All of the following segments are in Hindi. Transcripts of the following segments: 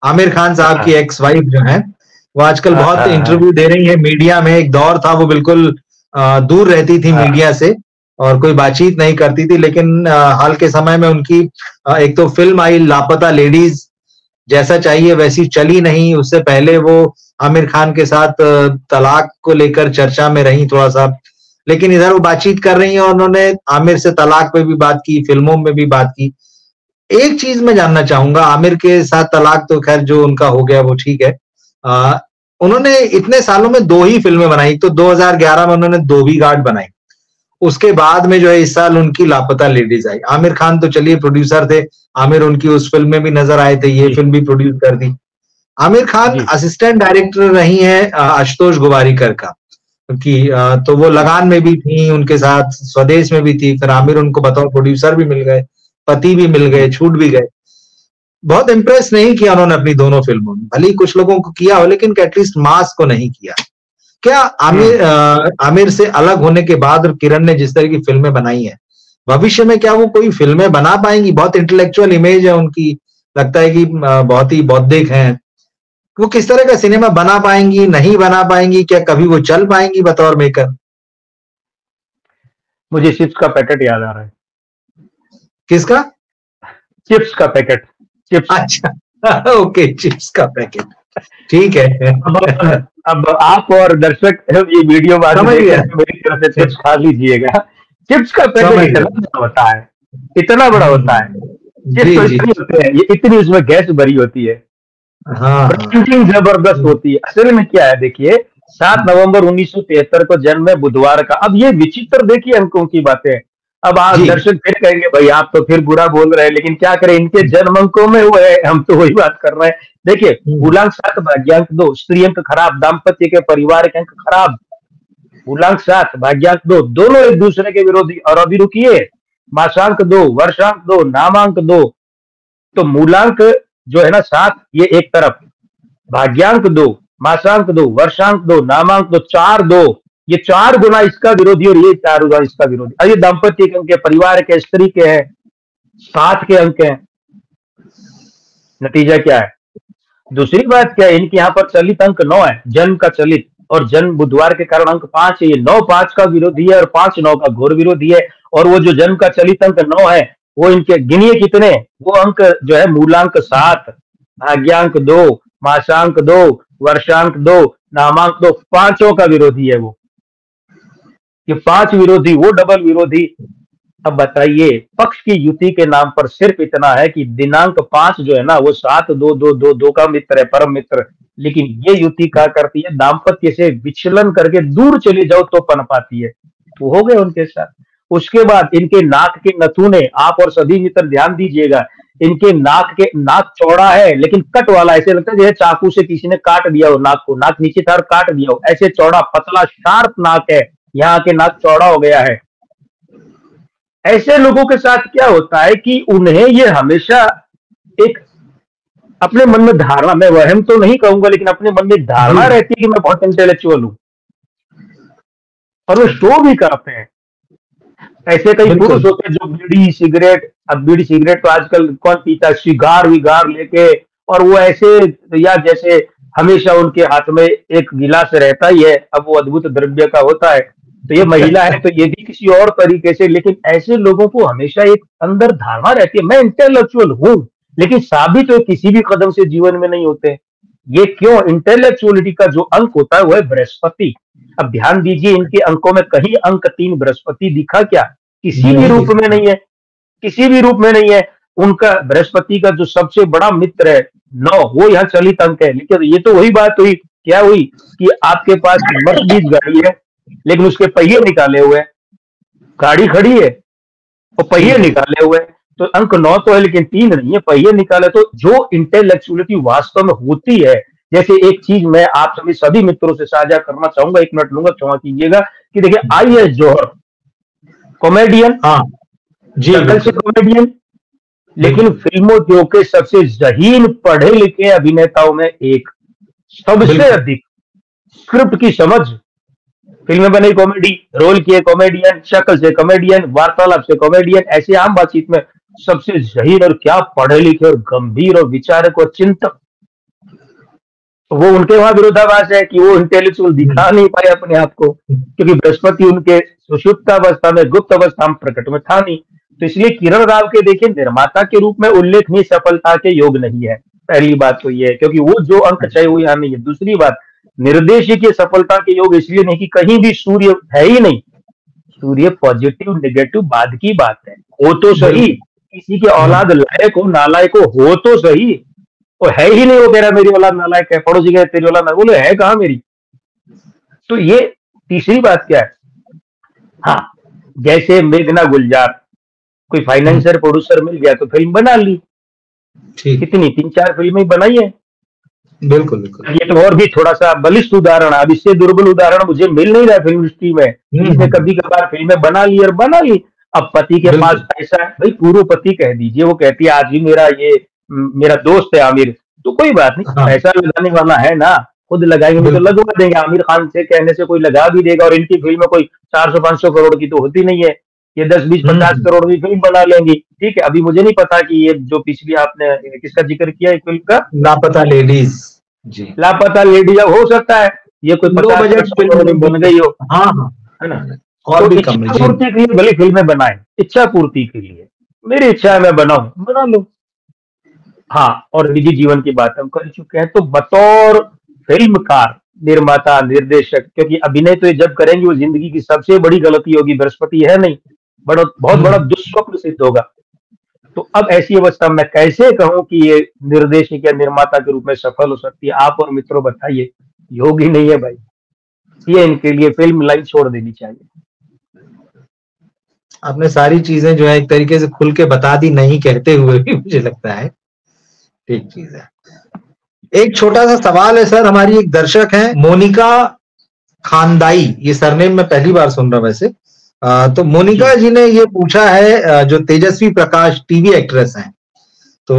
आमिर खान साहब की हाँ एक्स वाइफ जो है, वो आजकल हाँ बहुत हाँ हाँ इंटरव्यू दे रही है मीडिया में। एक दौर था वो बिल्कुल दूर रहती थी हाँ मीडिया से और कोई बातचीत नहीं करती थी, लेकिन हाल के समय में उनकी एक तो फिल्म आई लापता लेडीज, जैसा चाहिए वैसी चली नहीं। उससे पहले वो आमिर खान के साथ तलाक को लेकर चर्चा में रही थोड़ा सा, लेकिन इधर वो बातचीत कर रही हैं और उन्होंने आमिर से तलाक पे भी बात की, फिल्मों में भी बात की। एक चीज मैं जानना चाहूंगा, आमिर के साथ तलाक तो खैर जो उनका हो गया वो ठीक है। आ, उन्होंने इतने सालों में 2 ही फिल्में बनाई। तो 2011 में उन्होंने धोबी घाट बनाई, उसके बाद में जो है इस साल उनकी लापता लेडीज आई। आमिर खान तो चलिए प्रोड्यूसर थे, आमिर उनकी उस फिल्म में भी नजर आए थे, ये जी फिल्म भी प्रोड्यूस कर दी। आमिर खान जी असिस्टेंट डायरेक्टर रही हैं आशुतोष गोवारिकर का, कि तो वो लगान में भी थी उनके साथ, स्वदेश में भी थी, फिर आमिर उनको बताओ प्रोड्यूसर भी मिल गए, पति भी मिल गए, जी छूट भी गए। बहुत इम्प्रेस नहीं किया उन्होंने अपनी दोनों फिल्मों में, भले ही कुछ लोगों को किया हो, लेकिन एटलीस्ट मास को नहीं किया। क्या हम्म आमिर से अलग होने के बाद और किरण ने जिस तरह की फिल्में बनाई हैं, भविष्य में क्या वो कोई फिल्में बना पाएंगी? बहुत इंटेलेक्चुअल इमेज है उनकी, लगता है कि बहुत ही बौद्धिक हैं। वो किस तरह का सिनेमा बना पाएंगी, नहीं बना पाएंगी, क्या कभी वो चल पाएंगी बतौर मेकर? मुझे चिप्स का पैकेट याद आ रहा है। किसका? चिप्स का पैकेट। चिप्स। अच्छा ओके, चिप्स का पैकेट, ठीक है। अब अब आप और दर्शक ये वीडियो बाद में समझ देख गया, करके मेरी तरफ से चिप्स खा लीजिएगा। चिप्स का पैकेट समझ इतना गया। बड़ा होता है, इतना बड़ा होता है। चिप्स जी तो जी। इतनी होते हैं, ये इतनी उसमें गैस भरी होती है, हाँ हाँ। ब्रांडिंग जबरदस्त होती है। असल में क्या है देखिए, 7 नवंबर 1973 को जन्म है, बुधवार का। अब ये विचित्र देखिए अंकों की बातें। अब आप जी। दर्शक फिर कहेंगे भाई आप तो फिर बुरा बोल रहे हैं, लेकिन क्या करें, इनके जन्म अंकों में हुए हैं, हम तो वही बात कर रहे हैं। देखिए, मूलांक 7 भाग्यांक 2, स्त्री अंक खराब, दाम्पत्य के परिवार के अंक खराब। मूलांक 7 भाग्यांक 2 दोनों एक दूसरे के विरोधी। और अभी रुकिए, मासांक 2, वर्षांक 2, नामांक 2। तो मूलांक जो है ना 7, ये एक तरफ, भाग्यांक 2, मासांक 2, वर्षांक 2, नामांक 2, 4 2, ये 4 गुना इसका विरोधी और ये 4 गुना इसका विरोधी। और ये दाम्पत्य के अंक है, परिवार के, स्त्री के हैं, 7 के अंक हैं। नतीजा क्या है? दूसरी बात क्या है, इनके यहाँ पर चलित अंक 9 है, जन्म का चलित, और जन्म बुधवार के कारण अंक 5 है। ये 9 5 का विरोधी है और 5 9 का घोर विरोधी है। और वो जो जन्म का चलित अंक 9 है, वो इनके गिनिए कितने, वो अंक जो है मूलांक 7, भाग्यांक 2, मासांक 2, वर्षांक 2, नामांक 2, पांचों का विरोधी है वो। ये 5 विरोधी, वो डबल विरोधी। अब बताइए, पक्ष की युति के नाम पर सिर्फ इतना है कि दिनांक 5 जो है ना, वो 7 2 2 2 2 का मित्र है, परम मित्र। लेकिन ये युति क्या करती है, दाम्पत्य से विचलन करके दूर चले जाओ तो पन पाती है। तो हो गए उनके साथ। उसके बाद इनके नाक के नथुने, आप और सभी मित्र ध्यान दीजिएगा, इनके नाक चौड़ा है लेकिन कट वाला, ऐसे लगता है जैसे चाकू से किसी ने काट दिया हो नाक को, नाक नीचे था और काट दिया हो, ऐसे चौड़ा पतला शार्प नाक है। यहाँ के नाक चौड़ा हो गया है। ऐसे लोगों के साथ क्या होता है कि उन्हें ये हमेशा एक अपने मन में धारणा, मैं वहम तो नहीं कहूंगा, लेकिन अपने मन में धारणा जी रहती है कि मैं बहुत इंटेलेक्चुअल हूं, और वो शो भी करते हैं। ऐसे कई पुरुष बिल्कुल। होते हैं जो बीड़ी सिगरेट, अब बीड़ी सिगरेट तो आजकल कौन पीता है, सिगार विगार लेके, और वो ऐसे, या जैसे हमेशा उनके हाथ में एक गिलास रहता ही है, अब वो अद्भुत द्रव्य का होता है। तो ये महिला है तो ये भी किसी और तरीके से, लेकिन ऐसे लोगों को हमेशा एक अंदर धारणा रहती है मैं इंटेलेक्चुअल हूं, लेकिन साबित तो किसी भी कदम से जीवन में नहीं होते। ये क्यों? इंटेलेक्चुअलिटी का जो अंक होता है वो है बृहस्पति। अब ध्यान दीजिए, इनके अंकों में कहीं अंक 3 बृहस्पति दिखा क्या? किसी भी नहीं रूप में दिखता। नहीं है, किसी भी रूप में नहीं है। उनका बृहस्पति का जो सबसे बड़ा मित्र है 9, वो यहाँ चलित अंक है। लेकिन ये तो वही बात हुई, क्या हुई कि आपके पास मर्सिडीज गाड़ी है लेकिन उसके पहिए निकाले हुए हैं, गाड़ी खड़ी है और पहिए ठीक है। निकाले हुए हैं। तो अंक 9 तो है लेकिन 3 नहीं है, पहिए निकाले। तो जो इंटेलेक्चुअलिटी वास्तव में होती है, जैसे एक चीज मैं आप सभी मित्रों से साझा करना चाहूंगा, 1 मिनट लूंगा, क्षमा कीजिएगा, कि देखिए आई.एस. जौहर कॉमेडियन, हाँ जी शक्ल से बिल्कुल। कॉमेडियन, लेकिन बिल्कुल फिल्मोद्योग के सबसे ज़हीन पढ़े लिखे अभिनेताओं में एक, सबसे बिल्कुल। अधिक स्क्रिप्ट की समझ, फिल्में बनी कॉमेडी, रोल किए कॉमेडियन, शक्ल से कॉमेडियन, वार्तालाप से कॉमेडियन, ऐसे आम बातचीत में सबसे ज़हीन, और क्या पढ़े लिखे और गंभीर और विचारक और चिंतक। वो उनके वहां विरोधाभास है कि वो इंटेलेक्चुअल दिखा नहीं पाए अपने आप को, क्योंकि बृहस्पति उनके सुषुप्त अवस्था में, गुप्त अवस्था में, प्रकट में था नहीं। तो इसलिए किरण राव के देखिए निर्माता के रूप में उल्लेखनीय सफलता के योग नहीं है। पहली बात तो ये है, क्योंकि वो जो अंक चाहिए वो यहाँ नहीं है। दूसरी बात, निर्देशक की सफलता के योग इसलिए नहीं कि कहीं भी सूर्य है ही नहीं। सूर्य पॉजिटिव नेगेटिव बाद की बात है, हो तो सही, किसी के औलाद लायक हो नालायक हो तो सही, वो है ही नहीं। वो कह रहा मेरी औलाद नालायक है, पड़ोसी कह तेरी औलाद, बोले है कहाँ मेरी। तो ये तीसरी बात क्या है, हाँ, जैसे मेघना गुलजार, कोई फाइनेंसर प्रोड्यूसर मिल गया तो फिल्म बना ली, कितनी 3-4 फिल्में बनाई है। बिल्कुल बिल्कुल। ये तो और भी थोड़ा सा बलिष्ठ उदाहरण, अब इससे दुर्बल उदाहरण मुझे मिल नहीं रहा फिल्म इंडस्ट्री में, जिसने कभी कभार फिल्में बना ली और बना ली। अब पति के पास पैसा है, भाई पूर्व पति कह दीजिए, वो कहती है आज भी मेरा दोस्त है आमिर, तो कोई बात नहीं, पैसा लगाने वाला है ना, खुद लगाएंगे तो लगवा देंगे। आमिर खान से कहने से कोई लगा भी देगा, और इनकी फिल्म कोई 400-500 करोड़ की तो होती नहीं है, ये 10-20-50 करोड़ की फिल्म बना लेंगी। ठीक है, अभी मुझे नहीं पता कि ये जो पिछली आपने किसका जिक्र किया एक फिल्म का, लापता लेडीज जी, लापता लेडीज, हो सकता है ये कोई 50 फिल्म बन गई हो, हाँ है ना। और तो भी इच्छा कम पूर्ति के लिए भले फिल्में बनाए, इच्छा पूर्ति के लिए, मेरी इच्छा है मैं बनाऊं, बना लो। हाँ, और निजी जीवन की बात हम कर चुके हैं। तो बतौर फिल्मकार, निर्माता, निर्देशक, क्योंकि अभिनय तो ये जब करेंगे वो जिंदगी की सबसे बड़ी गलती होगी, बृहस्पति है नहीं, बहुत बड़ा दुष्स्वप्न सिद्ध होगा। तो अब ऐसी अवस्था में कैसे कहूं कि ये निर्देशक या निर्माता के रूप में सफल हो सकती है, आप और मित्रों बताइए। योग ही नहीं है भाई, ये इनके लिए फिल्म लाइन छोड़ देनी चाहिए। आपने सारी चीजें जो है एक तरीके से खुल के बता दी, नहीं कहते हुए भी, मुझे लगता है ठीक चीज है। एक छोटा सा सवाल है सर, हमारी एक दर्शक है मोनिका खानदाई, ये सरनेम मैं पहली बार सुन रहा हूं वैसे। तो मोनिका जी ने ये पूछा है, जो तेजस्वी प्रकाश टीवी एक्ट्रेस हैं, तो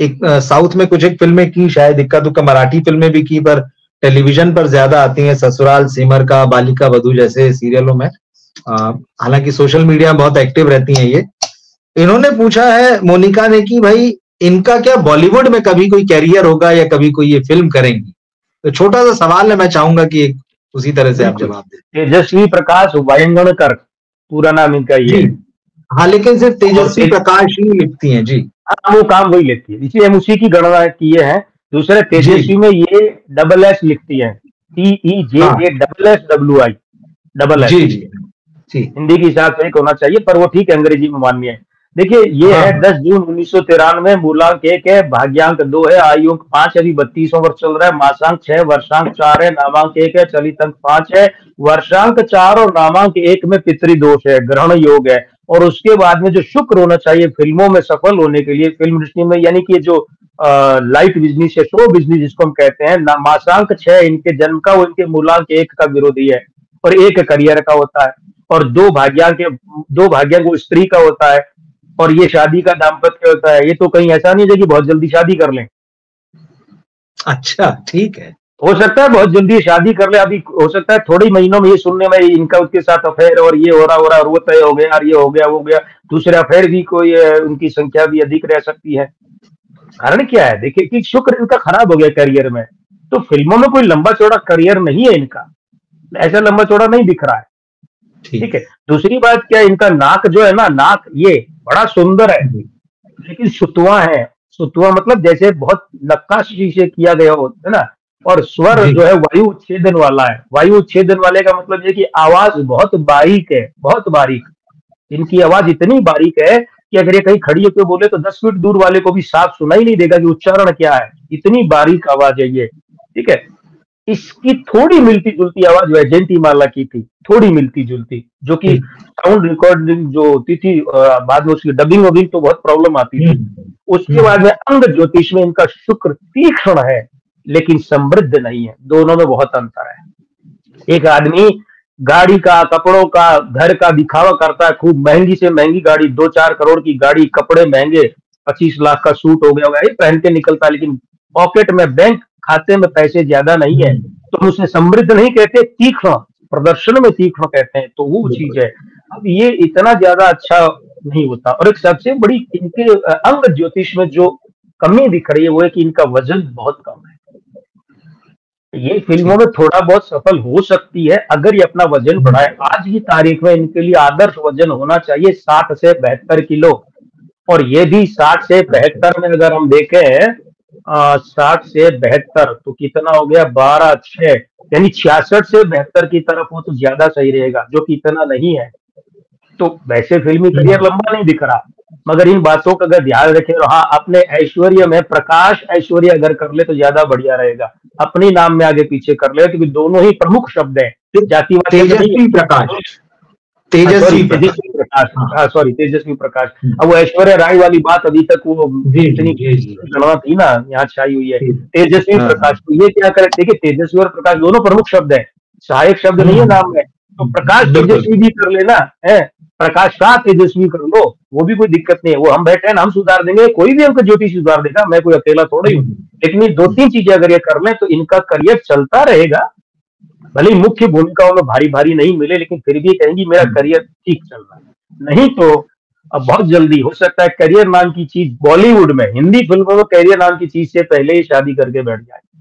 एक साउथ में कुछ एक फिल्में की, शायद इक्का दुक्का मराठी फिल्में भी की, पर टेलीविजन पर ज्यादा आती हैं, ससुराल सिमर का, बालिका वधू जैसे सीरियलों में। हालांकि सोशल मीडिया में बहुत एक्टिव रहती हैं ये। इन्होंने पूछा है मोनिका ने कि भाई इनका क्या बॉलीवुड में कभी कोई कैरियर होगा या कभी कोई ये फिल्म करेंगी। तो छोटा सा सवाल है, मैं चाहूंगा कि उसी तरह से आप जवाब दें। तेजस्वी प्रकाश वायंगणकर पूरा नाम इनका ये है। हाँ, लेकिन सिर्फ तेजस्वी प्रकाश ही लिखती हैं जी। हाँ, वो काम वही लेती है, इसलिए हम उसी की गणना किए हैं। दूसरे तेजस्वी में ये SS लिखती है, TEJASSWI, जी जी जी, हिंदी के हिसाब से एक होना चाहिए, पर वो ठीक है, अंग्रेजी में मान्य है। देखिए ये है 10 जून 1993, मूलांक 1 है, भाग्यांक 2 है, आयुंक 5, अभी 32वां वर्ष चल रहा है, मासांक 6, वर्षांक 4 है, नामांक 1 है, चलित अंक 5 है, वर्षांक 4 और नामांक 1 में पितृदोष है, ग्रहण योग है। और उसके बाद में जो शुक्र होना चाहिए फिल्मों में सफल होने के लिए, फिल्म इंडस्ट्री में, यानी कि जो लाइट बिजनेस है, शो बिजनेस जिसको हम कहते हैं, मासांक 6 इनके जन्म का, वो इनके मूलांक 1 का विरोधी है, और 1 करियर का होता है, और 2 भाग्यांक वो स्त्री का होता है, और ये शादी का दाम्पत्य होता है। ये तो कहीं ऐसा नहीं है कि बहुत जल्दी शादी कर लें। अच्छा, ठीक है, हो सकता है बहुत जल्दी शादी कर ले, अभी हो सकता है थोड़े महीनों में ये सुनने में इनका उसके साथ अफेयर और ये हो रहा और वो तय हो गया और ये हो गया वो गया, दूसरे अफेयर भी कोई उनकी संख्या भी अधिक रह सकती है। कारण क्या है, देखिए कि शुक्र इनका खराब हो गया करियर में, तो फिल्मों में कोई लंबा चौड़ा करियर नहीं है इनका, ऐसा लंबा चौड़ा नहीं दिख रहा है। ठीक है, दूसरी बात क्या है, इनका नाक जो है ना, नाक ये बड़ा सुंदर है, लेकिन सुतवा है। सुतवा मतलब जैसे बहुत नक्काशी से किया गया होता है ना, और स्वर जो है वायु उच्छेदन वाला है। वायु उच्छेदन वाले का मतलब ये कि आवाज बहुत बारीक है, बहुत बारीक। इनकी आवाज इतनी बारीक है कि अगर ये कहीं खड़ी होकर बोले तो 10 फीट दूर वाले को भी साफ सुनाई नहीं देगा कि उच्चारण क्या है, इतनी बारीक आवाज है ये। ठीक है, इसकी थोड़ी मिलती जुलती आवाज वैजयंती माला की थी, थोड़ी मिलती जुलती, जो कि साउंड रिकॉर्डिंग जो होती थी, बाद में उसकी डबिंग वबिंग तो बहुत प्रॉब्लम आती थी। उसके बाद में अंग ज्योतिष में इनका शुक्र तीक्ष्ण है लेकिन समृद्ध नहीं है, दोनों में बहुत अंतर है। एक आदमी गाड़ी का, कपड़ों का, घर का दिखावा करता है, खूब महंगी से महंगी गाड़ी, 2-4 करोड़ की गाड़ी, कपड़े महंगे, 25 लाख का सूट हो गया होगा, ये पहन के निकलता है, लेकिन पॉकेट में, बैंक खाते में पैसे ज्यादा नहीं है, तो हम उसे समृद्ध नहीं कहते, तीक्ष्ण, प्रदर्शन में तीक्ष्ण कहते हैं, तो वो चीज है। अब ये इतना ज्यादा अच्छा नहीं होता। और एक सबसे बड़ी इनके अंग ज्योतिष में जो कमी दिख रही है वो है कि इनका वजन बहुत कम है। ये फिल्मों में थोड़ा बहुत सफल हो सकती है अगर ये अपना वजन बढ़ाए। आज की तारीख में इनके लिए आदर्श वजन होना चाहिए 60 से 72 किलो, और ये भी 60 से 72 में अगर हम देखें 60 से 72 तो कितना हो गया 12 6, यानी 66 से 72 की तरफ हो तो ज्यादा सही रहेगा, जो कि इतना नहीं है। तो वैसे फिल्मी करियर लंबा नहीं दिख रहा, मगर इन बातों का अगर ध्यान रखें, और हाँ अपने ऐश्वर्य में प्रकाश ऐश्वर्य अगर कर ले तो ज्यादा बढ़िया रहेगा। अपनी नाम में आगे पीछे कर ले, क्योंकि दोनों ही प्रमुख शब्द हैं, जातिवाद तेजस्वी प्रकाश, तेजस्वी प्रकाश, हाँ सॉरी तेजस्वी प्रकाश। अब वो ऐश्वर्या राय वाली बात अभी तक वो इतनी गणना थी ना यहाँ छाई हुई है। तेजस्वी प्रकाश, तो ये क्या करे, देखिए तेजस्वी और प्रकाश दोनों प्रमुख शब्द है, सहायक शब्द नहीं है नाम में। तो प्रकाश तेजस्वी भी कर लेना है, प्रकाश का तेजस्वी कर लो, वो भी कोई दिक्कत नहीं है। वो हम बैठे हैं ना, हम सुधार देंगे, कोई भी हमको ज्योतिष सुधार देगा, मैं कोई अकेला थोड़ा ही हूँ। लेकिन ये 2-3 चीजें अगर ये कर लें तो इनका करियर चलता रहेगा। भले ही मुख्य भूमिकाओं में भारी भारी नहीं मिले, लेकिन फिर भी कहेंगी मेरा करियर ठीक चल रहा है। नहीं तो अब बहुत जल्दी हो सकता है करियर नाम की चीज बॉलीवुड में, हिंदी फिल्मों में करियर नाम की चीज से पहले ही शादी करके बैठ जाए।